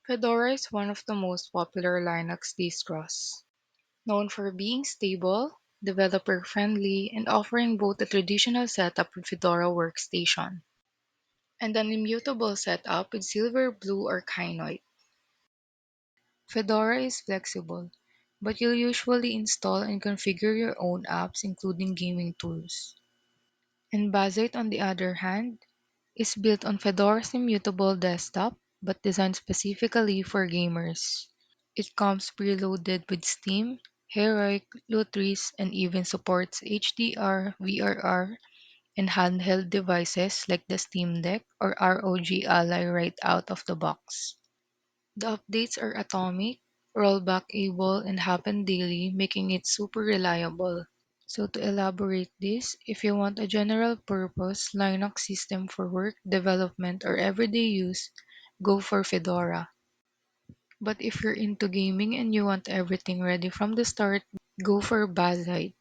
Fedora is one of the most popular Linux distros, known for being stable, developer-friendly, and offering both a traditional setup with Fedora Workstation and an immutable setup with Silver, Blue, or Kinoite. Fedora is flexible, but you'll usually install and configure your own apps, including gaming tools. And Bazzite, on the other hand, is built on Fedora's immutable desktop, but designed specifically for gamers. It comes preloaded with Steam, Heroic, Lutris, and even supports HDR, VRR, and handheld devices like the Steam Deck or ROG Ally right out of the box. The updates are atomic, rollback able, and happen daily, making it super reliable. So to elaborate this, if you want a general purpose Linux system for work, development, or everyday use, go for Fedora. But if you're into gaming and you want everything ready from the start, go for Bazzite.